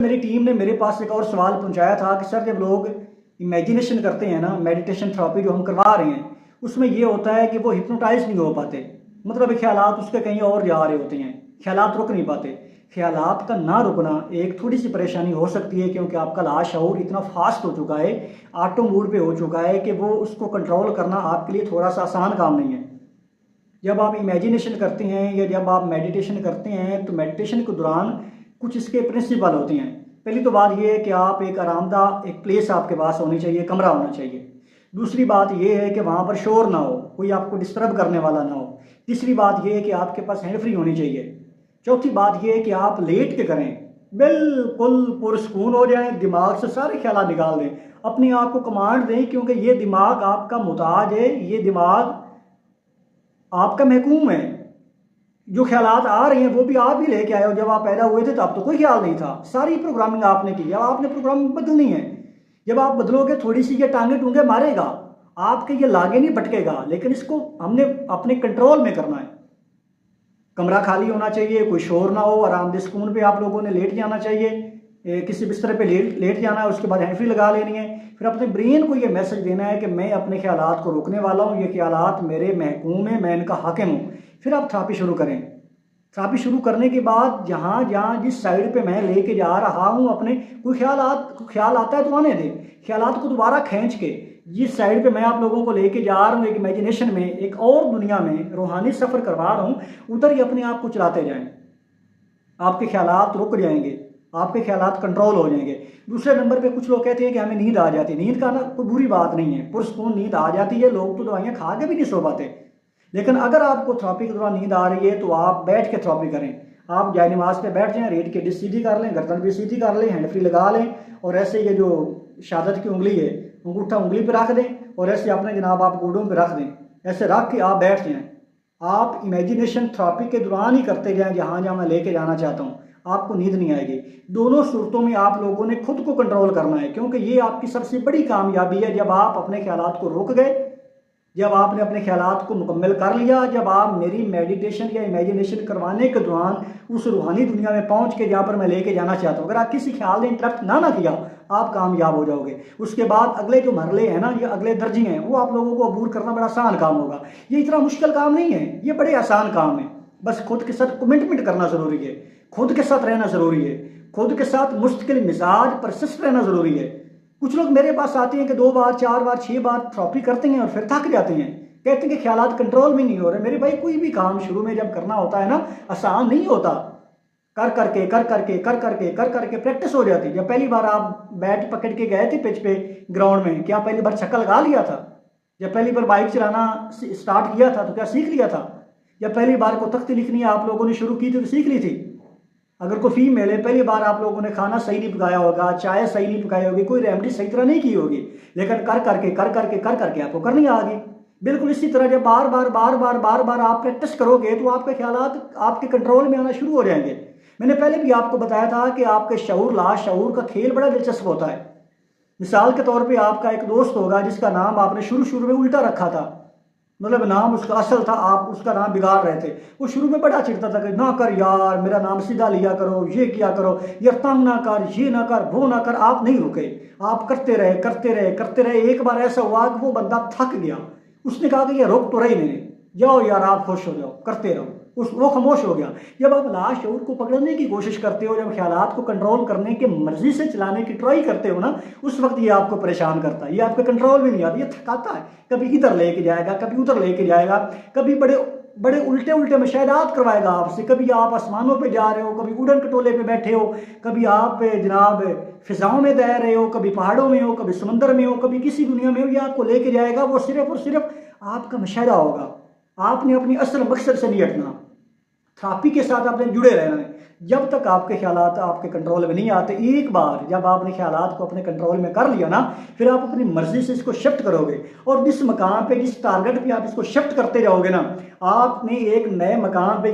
मेरी टीम ने मेरे पास एक और सवाल पहुंचाया था कि सर जब लोग इमेजिनेशन करते हैं ना, मेडिटेशन थेरेपी जो हम करवा रहे हैं, उसमें ये होता है कि वो हिप्नोटाइज नहीं हो पाते। मतलब ख्यालात उसके कहीं और जा रहे होते हैं, ख्यालात रुक नहीं पाते। ख्यालात का ना रुकना एक थोड़ी सी परेशानी हो सकती है, क्योंकि आपका लाशऊर इतना फास्ट हो चुका है, ऑटो मोड पे हो चुका है कि वो उसको कंट्रोल करना आपके लिए थोड़ा सा आसान काम नहीं है। जब आप इमेजिनेशन करते हैं या जब आप मेडिटेशन करते हैं तो मेडिटेशन के दौरान कुछ इसके प्रिंसिपल होते हैं। पहली तो बात यह है कि आप एक आरामदाह एक प्लेस आपके पास होनी चाहिए, कमरा होना चाहिए। दूसरी बात यह है कि वहाँ पर शोर ना हो, कोई आपको डिस्टर्ब करने वाला ना हो। तीसरी बात यह है कि आपके पास हैंड फ्री होनी चाहिए। चौथी बात यह है कि आप लेट के करें, बिल्कुल पुरस्कून हो जाएं, दिमाग से सारे ख्याल निकाल दें, अपने आप को कमांड दें, क्योंकि ये दिमाग आपका मुताज है, ये दिमाग आपका महकूम है। जो ख्यालात आ रहे हैं वो भी आप ही लेके आए हो। जब आप पैदा हुए थे तब तो कोई ख्याल नहीं था, सारी प्रोग्रामिंग आपने की। अब आपने प्रोग्रामिंग बदलनी है। जब आप बदलोगे थोड़ी सी ये टांगे टूंगे मारेगा, आपके ये लागे नहीं भटकेगा, लेकिन इसको हमने अपने कंट्रोल में करना है। कमरा खाली होना चाहिए, कोई शोर ना हो, आरामदेह सुकून पे आप लोगों ने लेट जाना चाहिए, किसी बिस्तर पे लेट जाना है। उसके बाद हैंड फ्री लगा लेनी है। फिर अपने ब्रेन को ये मैसेज देना है कि मैं अपने ख्यालात को रोकने वाला हूँ, ये ख्यालात मेरे महकूम है, मैं इनका हाकिम हूँ। फिर आप थेरेपी शुरू करें। थेरेपी शुरू करने के बाद जहाँ जहाँ जिस साइड पे मैं लेके जा रहा हूँ अपने, कोई ख्याल आता है तो आने दें। ख्यालात को दोबारा खींच के जिस साइड पे मैं आप लोगों को लेके जा रहा हूँ, एक इमेजिनेशन में, एक और दुनिया में रूहानी सफ़र करवा रहा हूँ, उधर ही अपने आप को चलाते जाएं। आपके ख्यालात रुक जाएंगे, आपके ख्यालात कंट्रोल हो जाएंगे। दूसरे नंबर पे कुछ लोग कहते हैं कि हमें नींद आ जाती है। नींद का ना कोई बुरी बात नहीं है, पुरस्कून नींद आ जाती है। लोग तो दवाइयाँ खा के भी नहीं सो पाते। लेकिन अगर आपको थेरेपी के दौरान नींद आ रही है तो आप बैठ के थेरेपी करें। आप जाए नमाज पे बैठ जाएं, रीढ़ की हड्डी सीधी कर लें, गर्दन भी सीधी कर लें, हैंड फ्री लगा लें, और ऐसे ये जो शहादत की उंगली है, अंगूठा उंगली पे रख दें, और ऐसे अपने जनाब आप गोडों पे रख दें। ऐसे रख के आप बैठ जाएं। आप इमेजिनेशन थेरेपी के दौरान ही करते जाएं, जहाँ जहाँ मैं लेके जाना चाहता हूँ। आपको नींद नहीं आएगी। दोनों सूरतों में आप लोगों ने खुद को कंट्रोल करना है, क्योंकि ये आपकी सबसे बड़ी कामयाबी है। जब आप अपने ख्यालात को रोक गए, जब आपने अपने ख्यालात को मुकम्मल कर लिया, जब आप मेरी मेडिटेशन या इमेजिनेशन करवाने के दौरान उस रूहानी दुनिया में पहुंच के जहाँ पर मैं लेके जाना चाहता हूँ, अगर आप किसी ख्याल ने इंटरप्ट ना किया, आप कामयाब हो जाओगे। उसके बाद अगले जो मरले हैं ना, ये अगले दर्जे हैं, वो आप लोगों को अबूर करना बड़ा आसान काम होगा। ये इतना मुश्किल काम नहीं है, ये बड़े आसान काम है। बस खुद के साथ कमिटमेंट करना ज़रूरी है, खुद के साथ रहना ज़रूरी है, खुद के साथ मुस्तकिल मिजाज परसिस्ट रहना ज़रूरी है। कुछ लोग मेरे पास आते हैं कि 2 बार 4 बार 6 बार थेरेपी करते हैं और फिर थक जाते हैं, कहते हैं कि ख्यालात कंट्रोल में नहीं हो रहे। मेरे भाई, कोई भी काम शुरू में जब करना होता है ना, आसान नहीं होता। कर करके प्रैक्टिस हो जाती है। जब पहली बार आप बैट पकड़ के गए थे पिच पे ग्राउंड में, क्या पहली बार छक्का लगा लिया था? जब पहली बार बाइक चलाना स्टार्ट किया था तो क्या सीख लिया था? जब पहली बार को तख्ती लिखनी आप लोगों ने शुरू की थी तो सीख ली थी? अगर कोई फीमेल है, पहली बार आप लोगों ने खाना सही नहीं पकाया होगा, चाय सही नहीं पकाई होगी, कोई रेमेडी सही तरह नहीं की होगी, लेकिन कर करके आपको करनी आ गई। बिल्कुल इसी तरह जब बार बार आप प्रैक्टिस करोगे तो आपके ख्यालात आपके कंट्रोल में आना शुरू हो जाएंगे। मैंने पहले भी आपको बताया था कि आपके शऊर लाशऊर का खेल बड़ा दिलचस्प होता है। मिसाल के तौर पर आपका एक दोस्त होगा जिसका नाम आपने शुरू में उल्टा रखा था, मतलब नाम उसका असल था, आप उसका नाम बिगाड़ रहे थे। वो शुरू में बड़ा चिढ़ता था कि ना कर यार, मेरा नाम सीधा लिया करो, ये किया करो, यार तंग ना कर, ये ना कर, वो ना कर। आप नहीं रुके, आप करते रहे। एक बार ऐसा हुआ कि वो बंदा थक गया, उसने कहा कि ये रोक तो रही नहीं, जाओ यार आप खुश हो जाओ, करते रहो। वो खामोश हो गया। जब आप लाशऊर को पकड़ने की कोशिश करते हो, जब ख्यालात को कंट्रोल करने की मर्जी से चलाने की ट्राई करते हो ना, उस वक्त ये आपको परेशान करता है, ये आपके कंट्रोल में नहीं आता, ये थकाता है। कभी इधर लेके जाएगा, कभी उधर लेके जाएगा, कभी बड़े उल्टे मशाहदात करवाएगा आपसे। कभी आप आसमानों पे जा रहे हो, कभी उड़न कटोले पे बैठे हो, कभी आप जनाब फिजाओं में तैर रहे हो, कभी पहाड़ों में हो, कभी समंदर में हो, कभी किसी दुनिया में हो। ये आपको लेके जाएगा। वो सिर्फ और सिर्फ आपका मुशाहदा होगा। आपने अपनी असल मकसद से नहीं हटना, थेरेपी के साथ आपने जुड़े रहना है। जब तक आपके ख्यालात आपके कंट्रोल में नहीं आते, एक बार जब आपने ख्यालात को अपने कंट्रोल में कर लिया ना, फिर आप अपनी मर्जी से इसको शिफ्ट करोगे, और जिस मकाम पे, जिस टारगेट पे आप इसको शिफ्ट करते जाओगे ना, आपने एक नए मकाम पे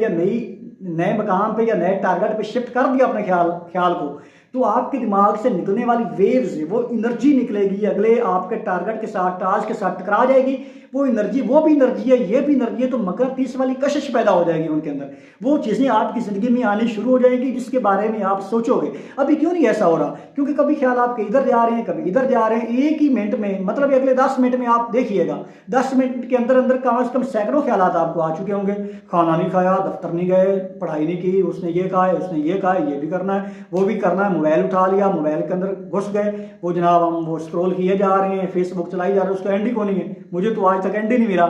या नए टारगेट पे शिफ्ट कर दिया अपने ख्याल को, तो आपके दिमाग से निकलने वाली वेव्स वो एनर्जी निकलेगी, अगले आपके टारगेट के साथ, टास्क के साथ टकरा जाएगी। वो एनर्जी, वो भी एनर्जी है, ये भी एनर्जी है, तो मकनातीस वाली कशिश पैदा हो जाएगी उनके अंदर। वो चीज़ें आपकी ज़िंदगी में आनी शुरू हो जाएंगी जिसके बारे में आप सोचोगे। अभी क्यों नहीं ऐसा हो रहा? क्योंकि कभी ख्याल आपके इधर जा रहे हैं, कभी इधर जा रहे हैं। एक ही मिनट में, मतलब अगले 10 मिनट में आप देखिएगा, 10 मिनट के अंदर अंदर कम से कम सैकड़ों ख्याल आपको आ चुके होंगे। खाना नहीं खाया, दफ्तर नहीं गए, पढ़ाई नहीं की, उसने ये कहा है, उसने ये कहा है, ये भी करना है, वो भी करना है, मोबाइल उठा लिया, मोबाइल के अंदर घुस गए, वो जनाब हम वो स्क्रॉल किए जा रहे हैं, फेसबुक चलाई जा रहे हैं, उसका एंड ही को नहीं है। मुझे तो आज तक एंड ही नहीं मिला।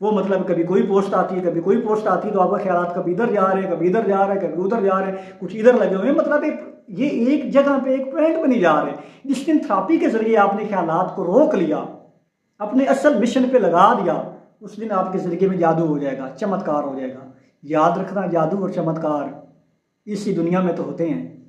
वो मतलब कभी कोई पोस्ट आती है, कभी कोई पोस्ट आती है, तो आपका ख्याल कभी इधर जा रहे हैं, कभी इधर जा रहे हैं, कभी उधर जा रहे हैं, कुछ इधर लगे हुए हैं। मतलब ये एक जगह पे एक पॉइंट पे नहीं जा रहे। जिस दिन थेरेपी के जरिए आपने ख्यालात को रोक लिया, अपने असल मिशन पे लगा दिया, उस दिन आपकी जिंदगी में जादू हो जाएगा, चमत्कार हो जाएगा। याद रखना, जादू और चमत्कार इसी दुनिया में तो होते हैं।